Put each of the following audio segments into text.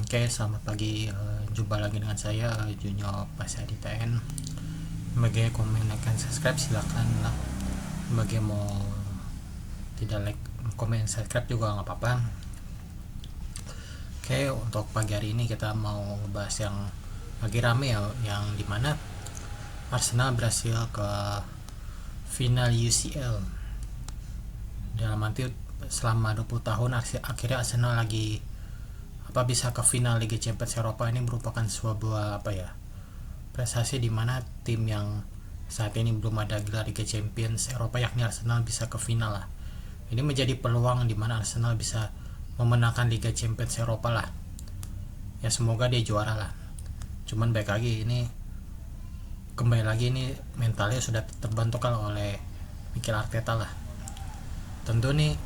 Oke, selamat pagi. Jumpa lagi dengan saya Junior Pasadi TN. Bagi komen, like, dan subscribe silakan lah. Bagi mau tidak like, komen, subscribe juga nggak apa-apa. Oke, untuk pagi hari ini kita mau ngebahas yang lagi rame ya, yang dimana Arsenal berhasil ke final UCL. Dalam arti selama 20 tahun akhirnya Arsenal lagi bisa ke final Liga Champions Eropa. Ini merupakan sebuah prestasi di mana tim yang saat ini belum ada gelar Liga Champions Eropa yakni Arsenal bisa ke final lah. Ini menjadi peluang di mana Arsenal bisa memenangkan Liga Champions Eropa lah. Ya semoga dia juara lah. Cuman baik lagi ini kembali lagi ini mentalnya sudah terbentuk oleh Mikel Arteta lah. Tentu nih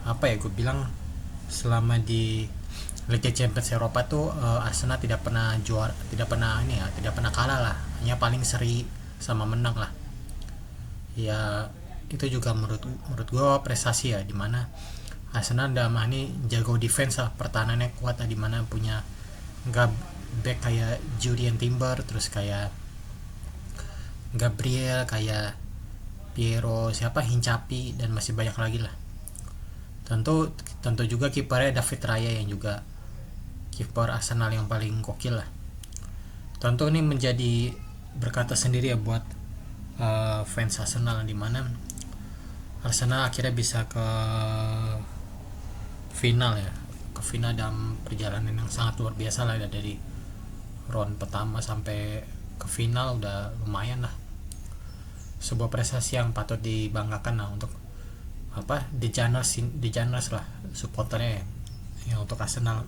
gue bilang selama di Liga Champions Eropa tuh Arsenal tidak pernah juara, tidak pernah kalah lah, hanya paling seri sama menang lah. Ya itu juga menurut gue prestasi ya, dimana Arsenal dalam ini jago defense lah, pertahanannya kuat lah, dimana punya back kayak Julian Timber, terus kayak Gabriel, kayak Piero, Hincapi, dan masih banyak lagi lah. Tentu juga kipernya David Raya yang juga kiper Arsenal yang paling gokil lah. Tentu ini menjadi berkata sendiri ya buat fans Arsenal, di mana Arsenal akhirnya bisa ke final ya, ke final dalam perjalanan yang sangat luar biasa lah, dari round pertama sampai ke final udah lumayan lah. Sebuah prestasi yang patut dibanggakan lah untuk The Gunners lah supporternya ya untuk Arsenal.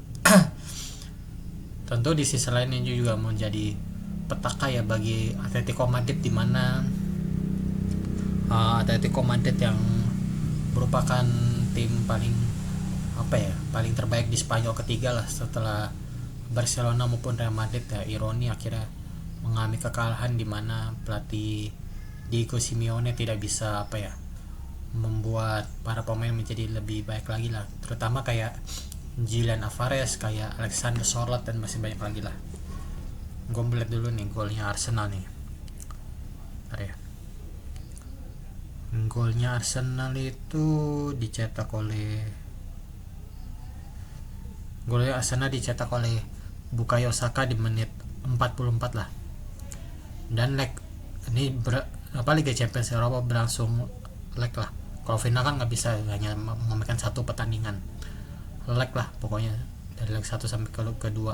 Tentu di sisi lain ini juga menjadi petaka ya bagi Atletico Madrid, di mana Atletico Madrid yang merupakan tim paling terbaik di Spanyol ketiga lah setelah Barcelona maupun Real Madrid ya. Ironi akhirnya mengalami kekalahan, di mana pelatih Diego Simeone tidak bisa membuat para pemain menjadi lebih baik lagi lah, terutama kayak Julian Alvarez, kayak Alexander Sorloth, dan masih banyak lagi lah. Gue melihat dulu nih golnya Arsenal nih. Golnya Arsenal itu dicetak oleh Bukayo Saka di menit 44 lah. Dan Liga Champions Eropa berlangsung leg lah. Kalau final kan nggak bisa, hanya memainkan satu pertandingan. Leg lah pokoknya, dari leg 1 sampai ke kedua.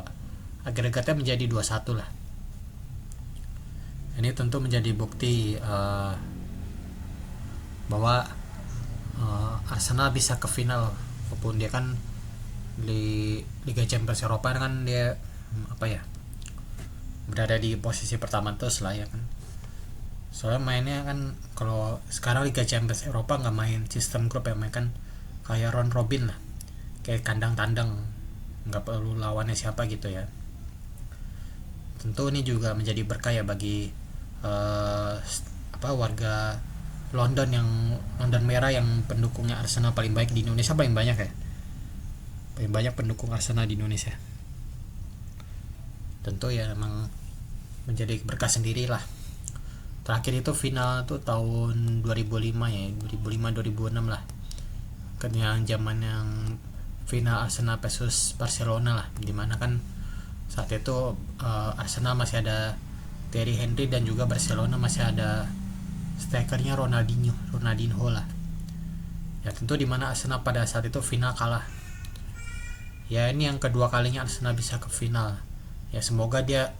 Agregatnya menjadi 2-1 lah. Ini tentu menjadi bukti bahwa Arsenal bisa ke final, walaupun dia kan di Liga Champions Eropa kan dia berada di posisi pertama terus lah ya kan. Soalnya mainnya kan kalau sekarang Liga Champions Eropa nggak main sistem grup ya, main kan kayak round robin lah, kayak kandang tandang, nggak perlu lawannya siapa gitu ya. Tentu ini juga menjadi berkah ya bagi warga London merah yang pendukungnya Arsenal paling baik di Indonesia, paling banyak pendukung Arsenal di Indonesia. Tentu ya emang menjadi berkah sendiri lah. Terakhir itu final tuh tahun 2005 ya, 2005-2006 lah. Yang zaman yang final Arsenal versus Barcelona lah, dimana kan saat itu Arsenal masih ada Thierry Henry, dan juga Barcelona masih ada strikernya Ronaldinho lah. Ya tentu dimana Arsenal pada saat itu final kalah. Ya ini yang kedua kalinya Arsenal bisa ke final. Ya semoga dia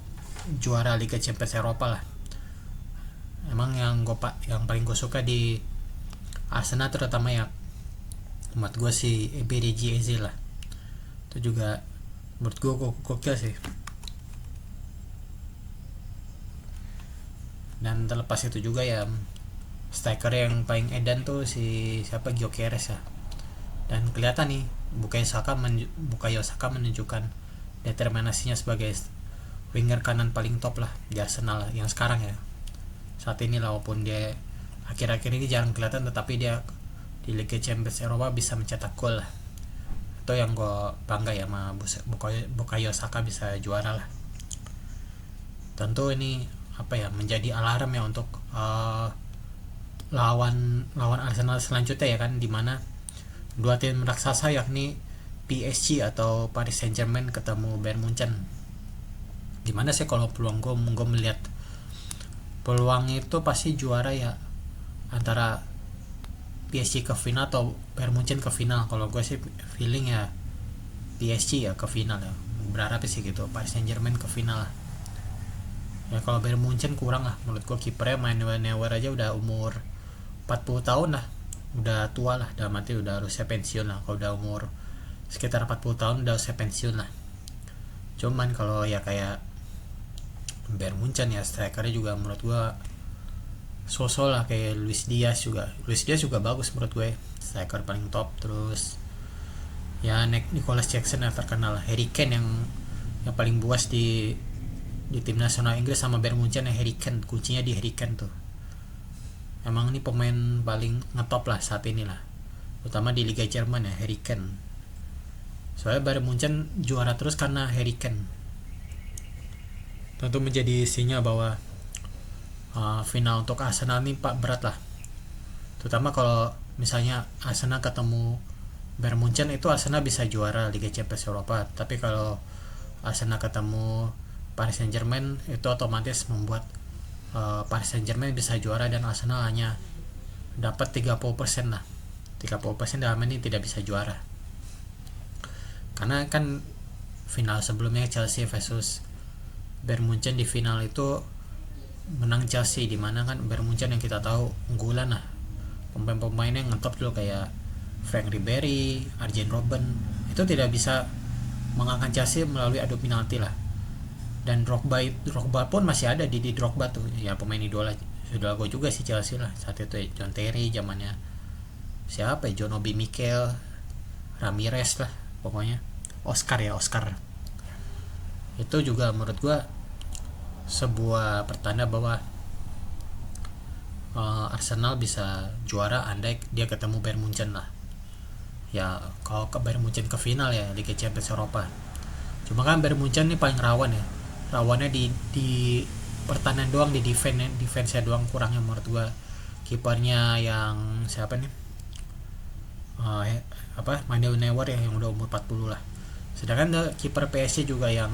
juara Liga Champions Eropa lah. Emang yang paling gue suka di Arsenal terutama ya buat gue si Eberechi Eze lah. Itu juga menurut gue gokil sih. Dan terlepas itu juga ya, striker yang paling edan tuh si Gyökeres ya. Dan kelihatan nih Bukayo Saka menunjukkan determinasinya sebagai winger kanan paling top lah di Arsenal yang sekarang ya. Saat ini lah, walaupun dia akhir-akhir ini jarang kelihatan, tetapi dia di Liga Champions Eropa bisa mencetak gol lah. itu yang gue bangga ya sama Bukayo Saka bisa juara lah. Tentu ini menjadi alarm ya untuk lawan Arsenal selanjutnya ya kan, dimana dua tim raksasa yakni PSG atau Paris Saint-Germain ketemu Bayern Munchen. Dimana sih kalau peluang gue melihat peluang itu pasti juara ya antara PSG ke final atau Bayern Munchen ke final. Kalau gue sih feeling ya PSG ya ke final ya, berharap sih gitu, Paris Saint-Germain ke final lah. Ya kalau Bayern Munchen kurang lah menurut gue, kipernya Manuel Neuer aja udah umur 40 tahun lah, udah tua lah, udah mati, udah harusnya pensiun lah. Kalau udah umur sekitar 40 tahun udah harusnya pensiun lah. Cuman kalau ya kayak Bayern Munchen ya strikernya juga menurut gue sosok lah, kayak Luis Diaz juga bagus menurut gue, striker paling top. Terus ya Nicolas Jackson yang terkenal, Harry Kane yang paling buas di tim nasional Inggris sama Bayern Munchen ya, Harry Kane, kuncinya di Harry Kane tuh. Emang ini pemain paling ngetop lah saat ini lah, terutama di Liga Jerman ya, Harry Kane. Soalnya Bayern Munchen juara terus karena Harry Kane. Tentu menjadi sinyal bahwa final untuk Arsenal ini berat lah, terutama kalau misalnya Arsenal ketemu Bayern Munchen, itu Arsenal bisa juara Liga Champions Eropa. Tapi kalau Arsenal ketemu Paris Saint-Germain, itu otomatis membuat Paris Saint-Germain bisa juara dan Arsenal hanya dapat 30% lah. 30% dalam ini tidak bisa juara. Karena kan final sebelumnya Chelsea versus Bayern Munchen, di final itu menang Chelsea, dimana kan Bayern Munchen yang kita tahu unggulan lah, pemain-pemainnya ngetop dulu kayak Frank Ribery, Arjen Robben, itu tidak bisa mengalahkan Chelsea melalui adu penalti lah. Dan Drogba pun masih ada di Drogba tuh ya, pemain idola gue juga sih Chelsea lah saat itu ya. John Terry zamannya siapa ya, John Obi Mikel, Ramirez lah pokoknya, Oscar itu juga menurut gue sebuah pertanda bahwa Arsenal bisa juara andai dia ketemu Bayern Munchen lah ya. Kalau ke Bayern Munchen ke final ya Liga Champions Eropa, cuma kan Bayern Munchen ini paling rawan ya, rawannya di pertahanan doang, di defense-nya doang kurangnya menurut gua. Kipernya yang siapa nih, Manuel Neuer ya, yang udah umur 40 lah. Sedangkan kiper PSG juga yang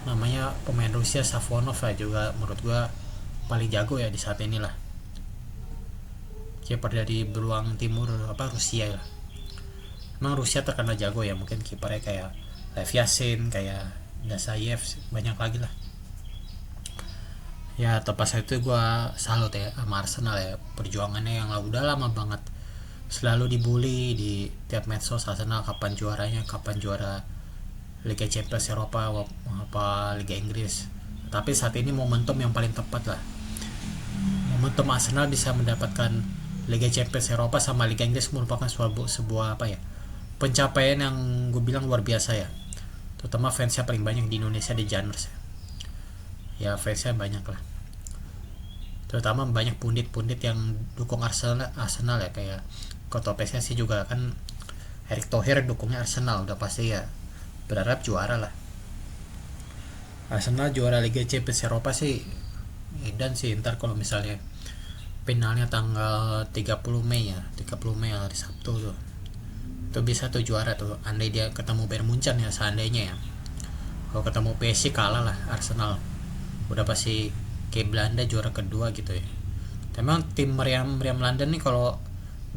namanya pemain Rusia Safonov lah, juga menurut gua paling jago ya di saat ini lah. Kiper dari beruang timur Rusia ya. Emang Rusia terkenal jago ya, mungkin kipernya kayak Lev Yashin, kayak Dasayev, banyak lagi lah. Ya tepat saat itu gue salut ya sama Arsenal ya, perjuangannya yang udah lama banget selalu dibully di tiap medsos. Arsenal kapan juaranya, kapan juara Liga Champions Eropa apa Liga Inggris. Tapi saat ini momentum yang paling tepat lah, momentum Arsenal bisa mendapatkan Liga Champions Eropa sama Liga Inggris merupakan sebuah pencapaian yang gue bilang luar biasa ya. Terutama fansnya paling banyak di Indonesia, di Gunners ya, fansnya banyak lah, terutama banyak pundit-pundit yang dukung Arsenal ya, kayak ketua PSSI juga kan Erick Thohir dukungnya Arsenal, udah pasti ya berharap juara lah. Arsenal juara Liga Champions Eropa sih dan sih ntar kalau misalnya finalnya tanggal 30 Mei hari Sabtu tuh, itu bisa tuh juara tuh andai dia ketemu Bayern Munchen ya, seandainya ya. Kalau ketemu PSG kalah lah Arsenal, udah pasti kayak Belanda juara kedua gitu ya. Memang tim meriam London nih kalau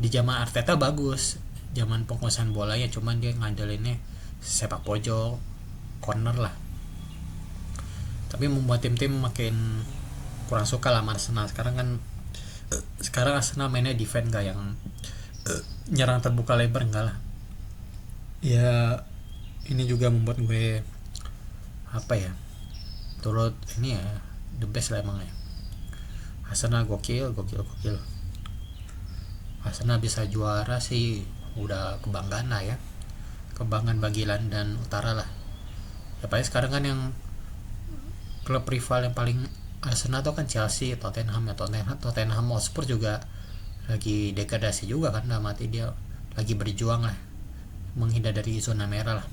di zaman Arteta bagus, zaman penguasaan bolanya, cuman dia ngandelinnya sepak pojok, corner lah. Tapi membuat tim-tim makin kurang suka lah Arsenal. Sekarang Arsenal mainnya defense gak yang nyerang terbuka lebar, enggak lah. Ya ini juga membuat gue turut ini ya, the best lah emang ya. Arsenal gokil. Arsenal bisa juara sih udah kebanggaan lah ya, kebanggaan bagi London Utara lah ya. Paling sekarang kan yang klub rival yang paling Arsenal tuh kan Chelsea, Tottenham Hotspur juga lagi degradasi juga kan, mati dia lagi berjuang lah menghindar dari zona merah lah.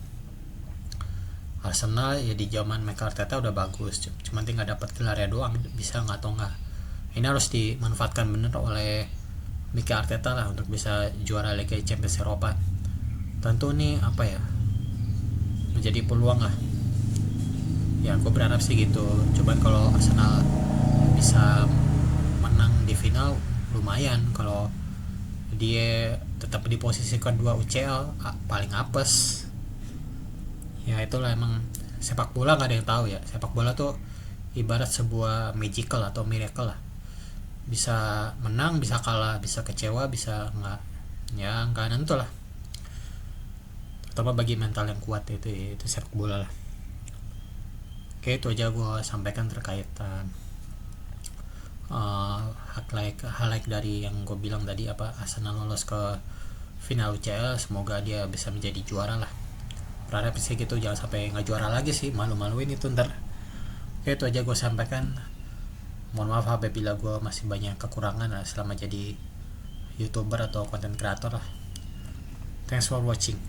Arsenal ya di zaman Mikel Arteta udah bagus, cuman tinggal dapat gelarnya doang, bisa nggak atau nggak. Ini harus dimanfaatkan bener oleh Mikel Arteta lah untuk bisa juara Liga Champions Eropa. Tentu nih apa ya, menjadi peluang lah. Ya gue berharap sih gitu. Coba kalau Arsenal bisa menang di final lumayan. Kalau dia tetap di posisi kedua UCL paling apes. Ya itulah, emang sepak bola nggak ada yang tahu ya. Sepak bola tuh ibarat sebuah magical atau miracle lah. Bisa menang, bisa kalah, bisa kecewa, bisa nggak, ya nggak nentu lah. Terutama bagi mental yang kuat itu sepak bola lah. Oke, itu aja gue sampaikan terkait highlight dari yang gue bilang tadi, apa Arsenal lolos ke final UCL. Semoga dia bisa menjadi juara lah. Berharap sih gitu, jangan sampai nggak juara lagi sih, malu-maluin itu ntar. Oke, itu aja gue sampaikan. Mohon maaf apabila gue masih banyak kekurangan lah selama jadi YouTuber atau content creator lah. Thanks for watching.